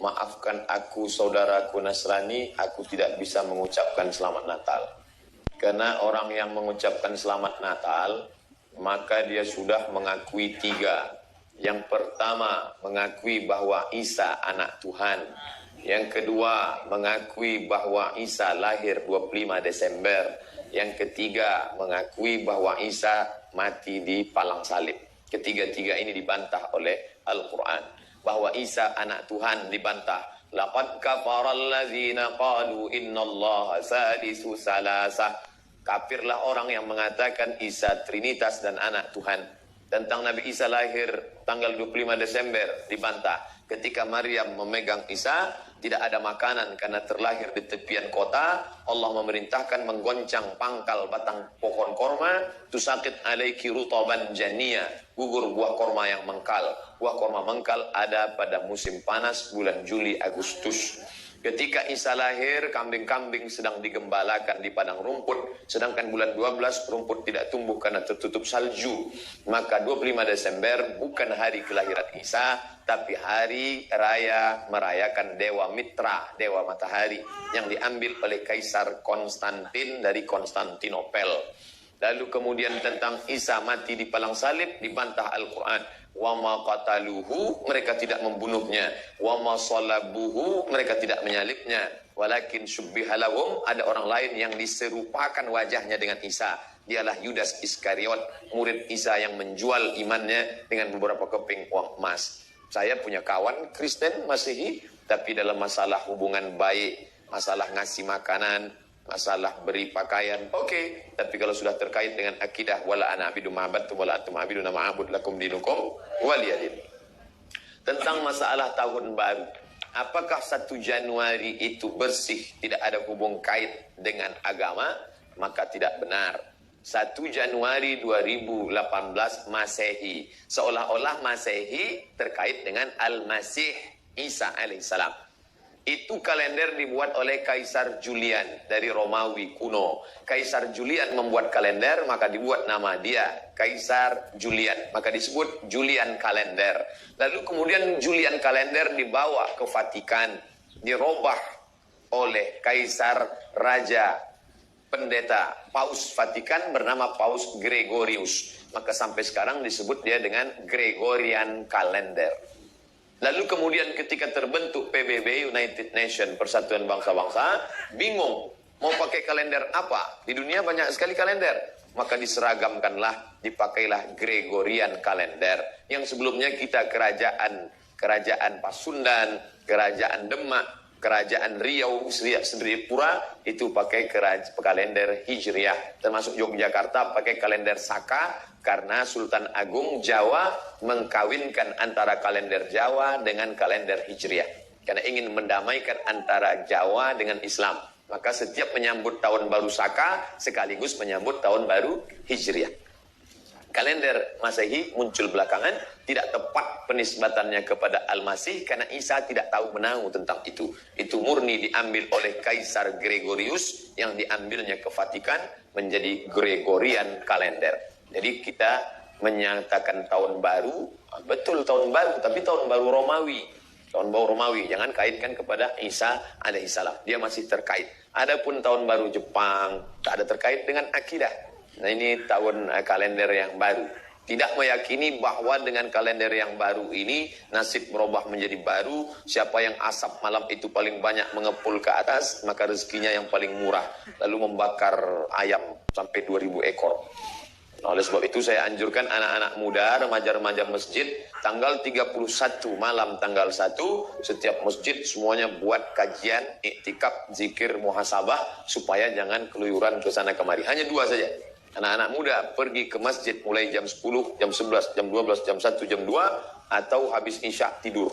maafkan aku saudaraku Nasrani, aku tidak bisa mengucapkan selamat Natal. Karena orang yang mengucapkan selamat Natal, maka dia sudah mengakui tiga. Yang pertama, mengakui bahwa Isa anak Tuhan. Yang kedua, mengakui bahwa Isa lahir 25 Desember. Yang ketiga, mengakui bahwa Isa mati di palang salib. Ketiga-tiga ini dibantah oleh Al-Quran. Bahwa Isa anak Tuhan dibantah. Laqad kafara allazina qalu innallaha sadisu salasa. Kafirlah orang yang mengatakan Isa Trinitas dan anak Tuhan. Tentang Nabi Isa lahir tanggal 25 Desember dibantah. Ketika Maryam memegang Isa, tidak ada makanan karena terlahir di tepian kota. Allah memerintahkan menggoncang pangkal batang pohon korma. Tusakit alaiki rutaban jania. Gugur buah korma yang mengkal. Buah korma mengkal ada pada musim panas bulan Juli Agustus. Ketika Isa lahir, kambing-kambing sedang digembalakan di padang rumput. Sedangkan bulan 12 rumput tidak tumbuh karena tertutup salju. Maka 25 Desember bukan hari kelahiran Isa, tapi hari raya merayakan Dewa Mitra, Dewa Matahari, yang diambil oleh Kaisar Konstantin dari Konstantinopel. Lalu kemudian tentang Isa mati di palang salib dibantah Al-Quran. Wa ma qataluhu, mereka tidak membunuhnya. Wa ma salabuhu, mereka tidak menyalibnya. Walakin syubbiha lahum, ada orang lain yang diserupakan wajahnya dengan Isa. Dialah Yudas Iskariot, murid Isa yang menjual imannya dengan beberapa keping uang emas. Saya punya kawan Kristen Masehi, tapi dalam masalah hubungan baik, masalah ngasih makanan, masalah beri pakaian, oke. Tapi kalau sudah terkait dengan akidah, wala ana abidu ma'abadtum wala antum abiduna ma'abud lakum dinukum waliyadin. Tentang masalah tahun baru, apakah 1 Januari itu bersih, tidak ada hubung kait dengan agama? Maka tidak benar. 1 Januari 2018 Masehi, seolah-olah Masehi terkait dengan Al-Masih Isa alaihissalam. Itu kalender dibuat oleh Kaisar Julian dari Romawi kuno. Kaisar Julian membuat kalender, maka dibuat nama dia Kaisar Julian, maka disebut Julian kalender. Lalu kemudian Julian kalender dibawa ke Vatikan, dirubah oleh Kaisar Raja Pendeta Paus Vatikan bernama Paus Gregorius. Maka sampai sekarang disebut dia dengan Gregorian kalender. Lalu kemudian ketika terbentuk PBB, United Nations, Persatuan Bangsa-Bangsa, bingung mau pakai kalender apa? Di dunia banyak sekali kalender. Maka diseragamkanlah, dipakailah Gregorian kalender. Yang sebelumnya kita kerajaan Pasundan, kerajaan Demak, kerajaan Riau, Sripura, itu pakai kalender Hijriah. Termasuk Yogyakarta pakai kalender Saka, karena Sultan Agung Jawa mengkawinkan antara kalender Jawa dengan kalender Hijriah. Karena ingin mendamaikan antara Jawa dengan Islam. Maka setiap menyambut tahun baru Saka, sekaligus menyambut tahun baru Hijriah. Kalender Masehi muncul belakangan, tidak tepat penisbatannya kepada Al-Masih, karena Isa tidak tahu menahu tentang itu. Itu murni diambil oleh Kaisar Gregorius, yang diambilnya ke Vatikan, menjadi Gregorian kalender. Jadi kita menyatakan tahun baru, betul tahun baru, tapi tahun baru Romawi. Tahun baru Romawi, jangan kaitkan kepada Isa alaihissalam. Dia masih terkait. Adapun tahun baru Jepang, tak ada terkait dengan akidah. Nah ini tahun kalender yang baru. Tidak meyakini bahwa dengan kalender yang baru ini, nasib berubah menjadi baru. Siapa yang asap malam itu paling banyak mengepul ke atas, maka rezekinya yang paling murah. Lalu membakar ayam sampai 2000 ekor. Nah, oleh sebab itu saya anjurkan anak-anak muda, remaja-remaja masjid, tanggal 31 malam tanggal 1, setiap masjid semuanya buat kajian, iktikaf, zikir, muhasabah, supaya jangan keluyuran ke sana kemari. Hanya 2 saja. Anak-anak muda pergi ke masjid mulai jam 10, jam 11, jam 12, jam 1, jam 2, atau habis isya tidur.